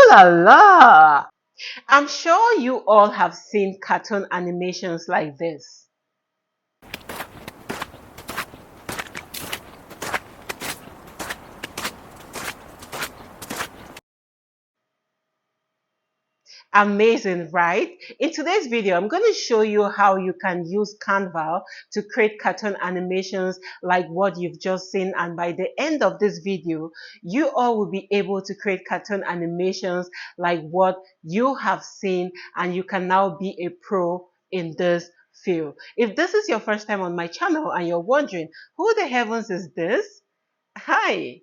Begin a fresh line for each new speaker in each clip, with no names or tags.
la la! I'm sure you all have seen cartoon animations like this. Amazing, right? In today's video, I'm going to show you how you can use Canva to create cartoon animations like what you've just seen. And by the end of this video, you all will be able to create cartoon animations like what you have seen, and you can now be a pro in this field. If this is your first time on my channel and you're wondering, who the heavens is this? Hi!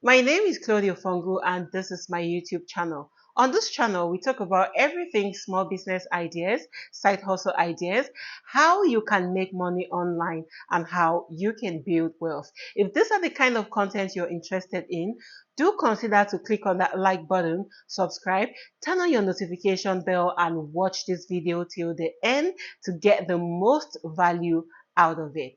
My name is Claudia Fongu and this is my YouTube channel. On this channel, we talk about everything small business ideas, side hustle ideas, how you can make money online, and how you can build wealth. If these are the kind of content you're interested in, do consider to click on that like button, subscribe, turn on your notification bell, and watch this video till the end to get the most value out of it.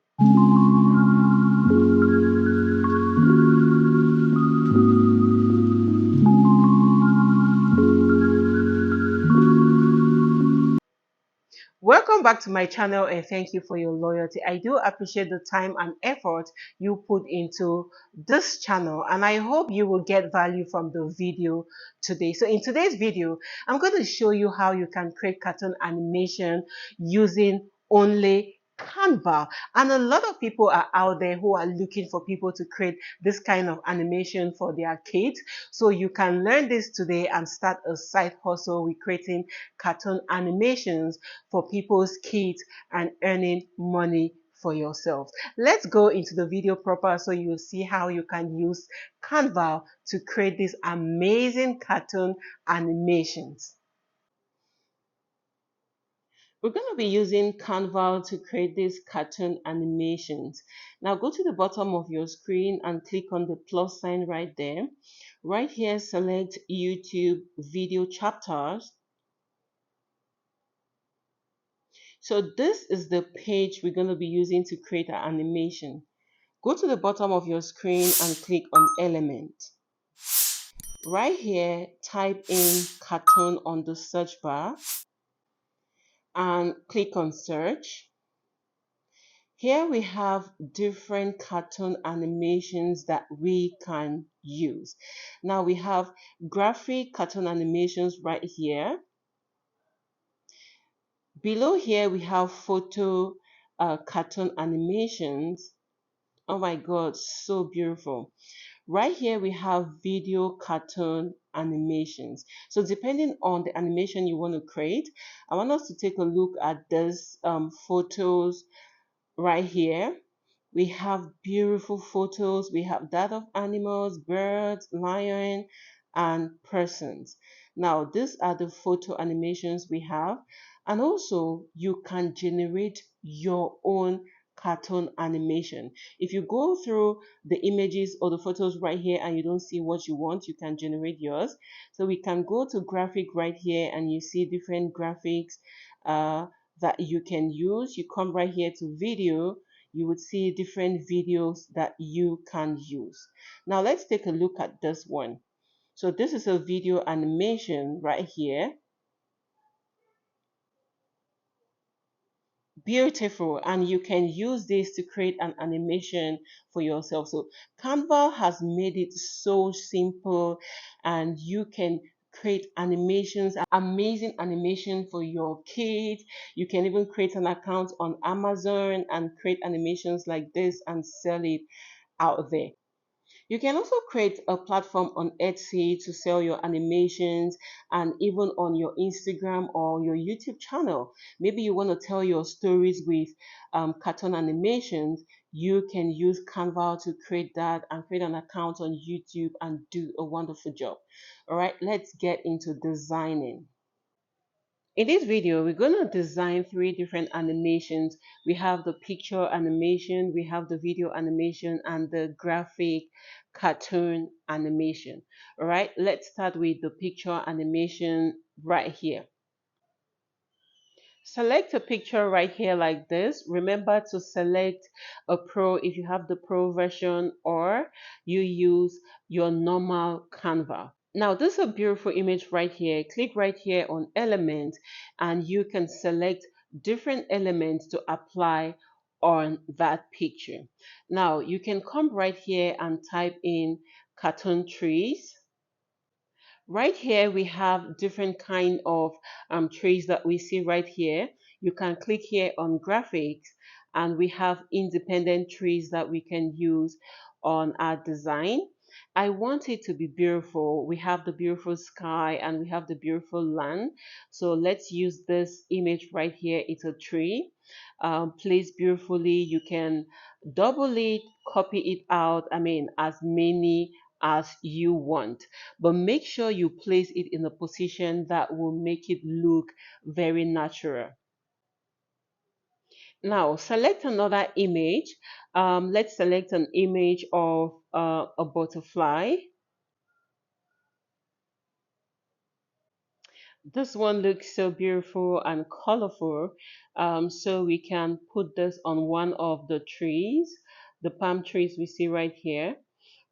Welcome back to my channel and thank you for your loyalty. I do appreciate the time and effort you put into this channel, and I hope you will get value from the video today. So in today's video, I'm going to show you how you can create cartoon animation using only Canva. And a lot of people are out there who are looking for people to create this kind of animation for their kids. So you can learn this today and start a side hustle with creating cartoon animations for people's kids and earning money for yourself. Let's go into the video proper so you'll see how you can use Canva to create these amazing cartoon animations. We're going to be using Canva to create these cartoon animations. Now go to the bottom of your screen and click on the plus sign right there. Right here, select YouTube video chapters. So this is the page we're going to be using to create an animation. Go to the bottom of your screen and click on element. Right here, type in cartoon on the search bar and click on search. Here we have different cartoon animations that we can use. Now we have graphic cartoon animations right here. Below here we have photo cartoon animations. Oh my god, so beautiful. Right here we have video cartoon animations. So depending on the animation you want to create, I want us to take a look at this photos right here. We have beautiful photos. We have that of animals, birds, lion, and persons. Now, these are the photo animations we have. And also, you can generate your own cartoon animation. If you go through the images or the photos right here and you don't see what you want, you can generate yours. So we can go to graphic right here and you see different graphics that you can use. You come right here to video, you would see different videos that you can use. Now let's take a look at this one. So this is a video animation right here. Beautiful, and you can use this to create an animation for yourself. So Canva has made it so simple, and you can create animations, amazing animation for your kids. You can even create an account on Amazon and create animations like this and sell it out there. You can also create a platform on Etsy to sell your animations, and even on your Instagram or your YouTube channel. Maybe you want to tell your stories with cartoon animations. You can use Canva to create that and create an account on YouTube and do a wonderful job. All right, let's get into designing. In this video, we're going to design 3 different animations. We have the picture animation, we have the video animation, and the graphic cartoon animation. All right, let's start with the picture animation right here. Select a picture right here like this. Remember to select a pro if you have the pro version, or you use your normal Canva. Now, this is a beautiful image right here. Click right here on element and you can select different elements to apply on that picture. Now, you can come right here and type in cartoon trees. Right here, we have different kind of trees that we see right here. You can click here on graphics and we have independent trees that we can use on our design. I want it to be beautiful. We have the beautiful sky and we have the beautiful land. So let's use this image right here. It's a tree placed beautifully. You can double it, copy it out. I mean, as many as you want, but make sure you place it in a position that will make it look very natural. Now select another image. Let's select an image of a butterfly. This one looks so beautiful and colorful. So we can put this on one of the trees, the palm trees we see right here.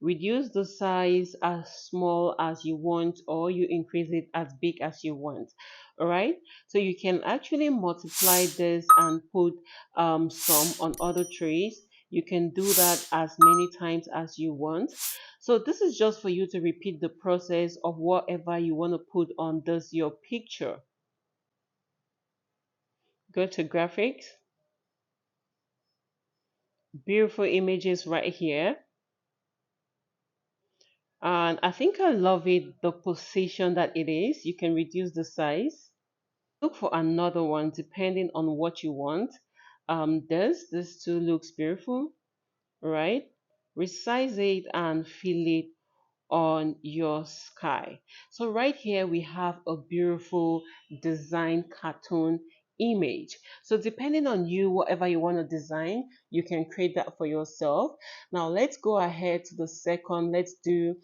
Reduce the size as small as you want, or you increase it as big as you want. All right. So you can actually multiply this and put some on other trees. You can do that as many times as you want. So this is just for you to repeat the process of whatever you want to put on this your picture. Go to graphics, beautiful images right here. And I think I love it, the position that it is. You can reduce the size. Look for another one depending on what you want. This too looks beautiful, right? Resize it and fill it on your sky. So right here we have a beautiful design cartoon image. So depending on you, whatever you want to design, you can create that for yourself. Now let's go ahead to the second. Let's do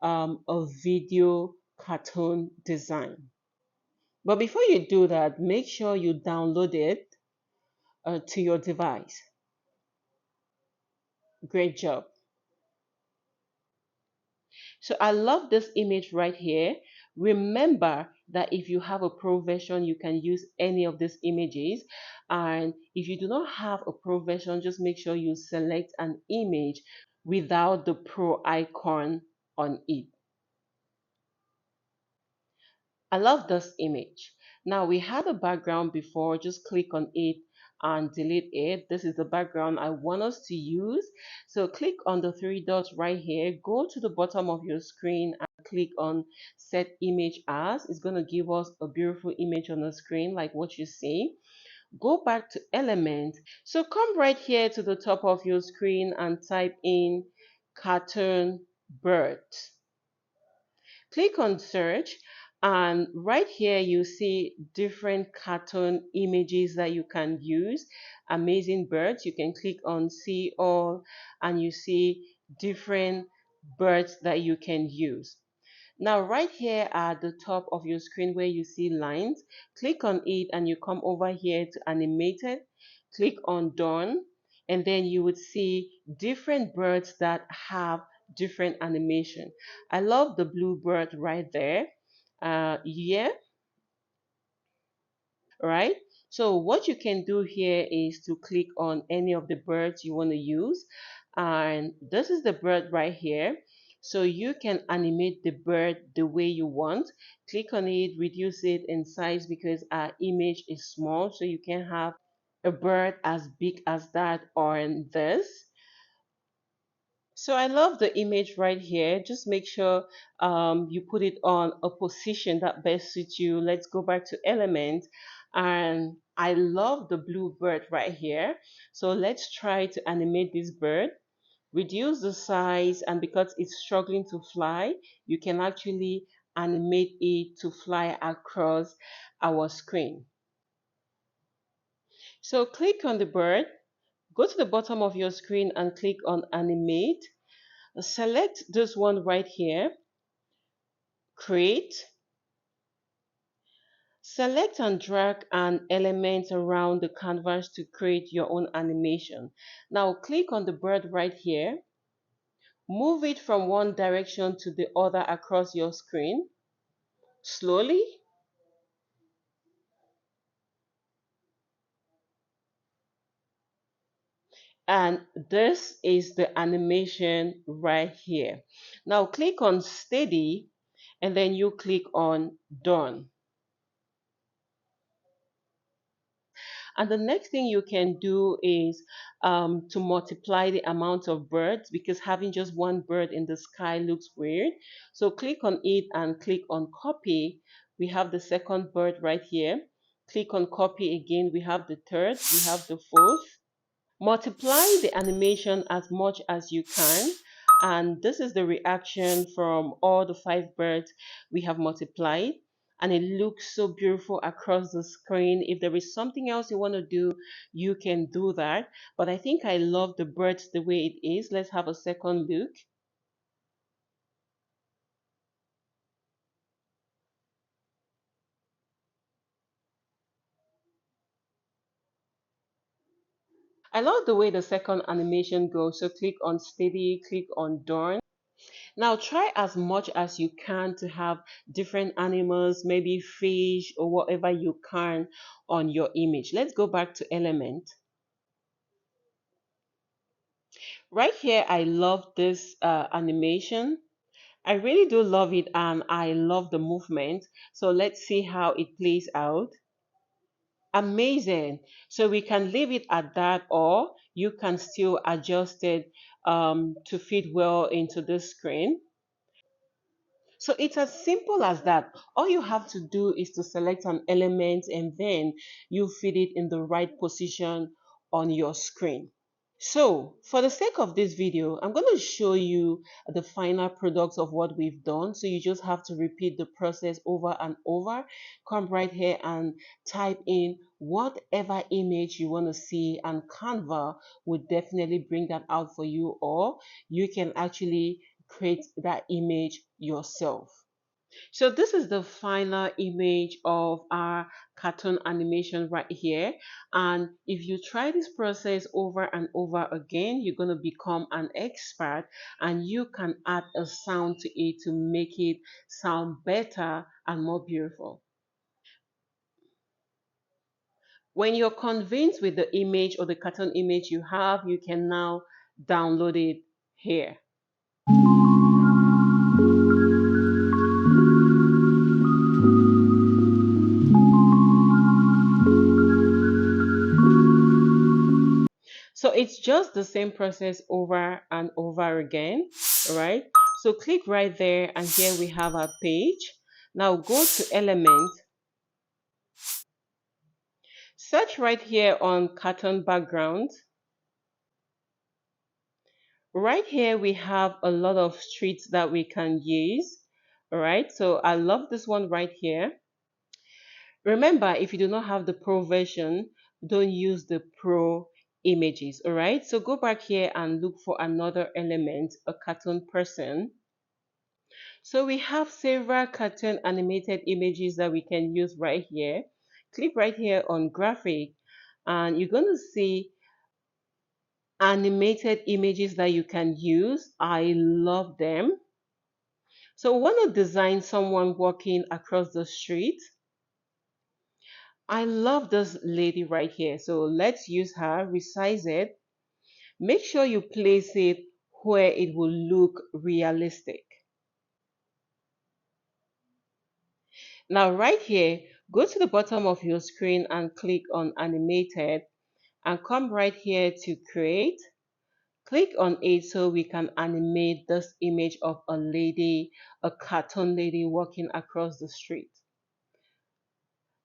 a video cartoon design. But before you do that, make sure you download it to your device. Great job. So I love this image right here. Remember that if you have a pro version, you can use any of these images. And if you do not have a pro version, just make sure you select an image without the pro icon on it. I love this image. Now we had a background before, just click on it and delete it. This is the background I want us to use. So click on the three dots right here, go to the bottom of your screen and click on set image as. It's going to give us a beautiful image on the screen like what you see. Go back to element. So come right here to the top of your screen and type in cartoon bird. Click on search and right here you see different cartoon images that you can use. Amazing birds. You can click on see all and you see different birds that you can use. Now right here at the top of your screen where you see lines, click on it and you come over here to animated, click on done, and then you would see different birds that have different animation. I love the blue bird right there. Yeah, right? So what you can do here is to click on any of the birds you want to use. And this is the bird right here. So you can animate the bird the way you want. Click on it, reduce it in size because our image is small. So you can have a bird as big as that on this. So I love the image right here. Just make sure you put it on a position that best suits you. Let's go back to element. And I love the blue bird right here. So let's try to animate this bird. Reduce the size, and because it's struggling to fly, you can actually animate it to fly across our screen. So click on the bird, go to the bottom of your screen and click on animate. Select this one right here, create. Select and drag an element around the canvas to create your own animation. Now click on the bird right here, Move it from one direction to the other across your screen slowly. And this is the animation right here. Now click on steady and then you click on done. And the next thing you can do is to multiply the amount of birds, because having just one bird in the sky looks weird. So click on it and click on copy. We have the second bird right here. Click on copy again. We have the third, we have the fourth. Multiply the animation as much as you can. And this is the reaction from all the 5 birds we have multiplied. And it looks so beautiful across the screen. If there is something else you want to do, you can do that. But I think I love the birds the way it is. Let's have a second look. I love the way the second animation goes. So click on steady, click on done. Now try as much as you can to have different animals, maybe fish or whatever you can on your image. Let's go back to element. Right here, I love this animation. I really do love it and I love the movement. So let's see how it plays out. Amazing. So we can leave it at that, or you can still adjust it to fit well into the screen. So it's as simple as that. All you have to do is to select an element and then you fit it in the right position on your screen. So for the sake of this video, I'm going to show you the final product of what we've done. So you just have to repeat the process over and over. Come right here and type in whatever image you want to see, and Canva will definitely bring that out for you, or you can actually create that image yourself. So this is the final image of our cartoon animation right here. And if you try this process over and over again, you're going to become an expert and you can add a sound to it to make it sound better and more beautiful. When you're convinced with the image or the cartoon image you have, you can now download it here. So it's just the same process over and over again, right? So click right there and here we have our page. Now go to element, search right here on cartoon background. Right here we have a lot of streets that we can use, all right? So I love this one right here. Remember, if you do not have the pro version, don't use the pro images, all right? So go back here and look for another element, a cartoon person. So we have several cartoon animated images that we can use right here. Click right here on graphic and you're going to see animated images that you can use. I love them. So we want to design someone walking across the street. I love this lady right here. So let's use her, resize it. Make sure you place it where it will look realistic. Now right here, go to the bottom of your screen and click on animated and come right here to create. Click on it so we can animate this image of a lady, a cartoon lady walking across the street.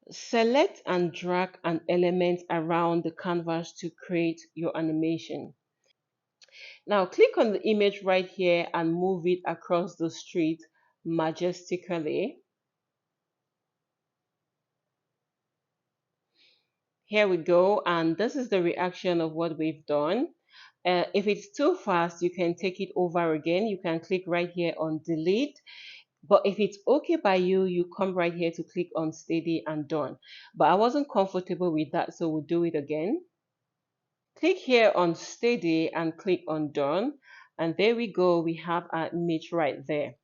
Select and drag an element around the canvas to create your animation. Now click on the image right here and move it across the street majestically. Here we go, and this is the reaction of what we've done. If it's too fast, you can take it over again. You can click right here on delete. But if it's okay by you, you come right here to click on steady and done. But I wasn't comfortable with that, so we'll do it again. Click here on steady and click on done. And there we go, we have our image right there.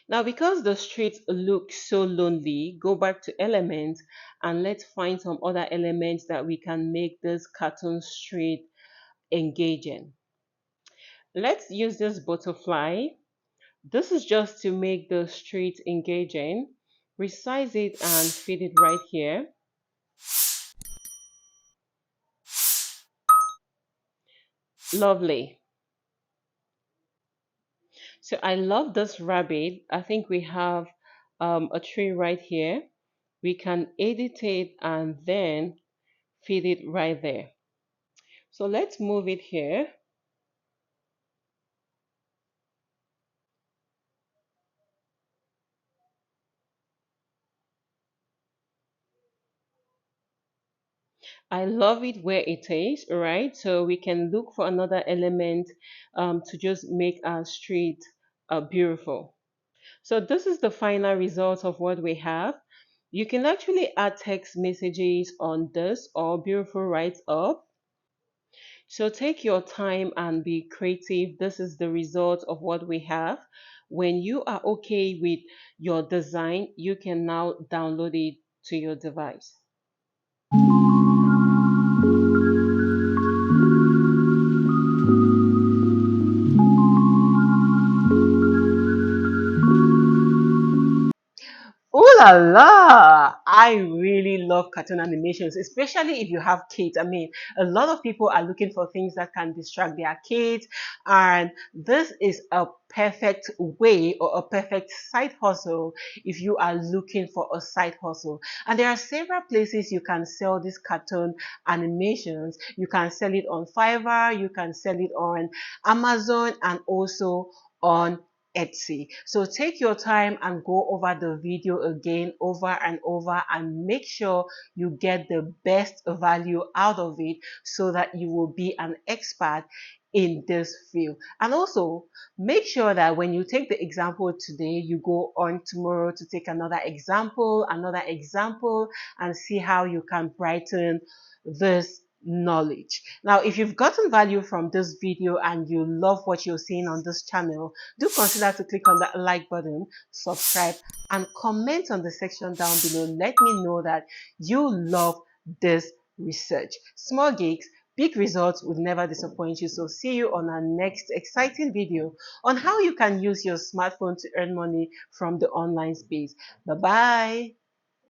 Now, because the street looks so lonely, go back to elements and let's find some other elements that we can make this cartoon street engaging. Let's use this butterfly. This is just to make the street engaging. Resize it and fit it right here. Lovely. So I love this rabbit. I think we have a tree right here. We can edit it and then fit it right there. So let's move it here. I love it where it is, right? So we can look for another element to just make our street beautiful. So this is the final result of what we have. You can actually add text messages on this or beautiful write up. So take your time and be creative. This is the result of what we have. When you are okay with your design, you can now download it to your device. Ooh la la! I really love cartoon animations, especially if you have kids. I mean, a lot of people are looking for things that can distract their kids, and this is a perfect way or a perfect side hustle if you are looking for a side hustle. And there are several places you can sell these cartoon animations. You can sell it on Fiverr, you can sell it on Amazon, and also on Etsy. So take your time and go over the video again over and over and make sure you get the best value out of it so that you will be an expert in this field. And also make sure that when you take the example today, you go on tomorrow to take another example, and see how you can brighten this knowledge. Now, if you've gotten value from this video and you love what you're seeing on this channel, do consider to click on that like button, subscribe, and comment on the section down below. Let me know that you love this research. Small gigs, big results would never disappoint you. So see you on our next exciting video on how you can use your smartphone to earn money from the online space. Bye bye.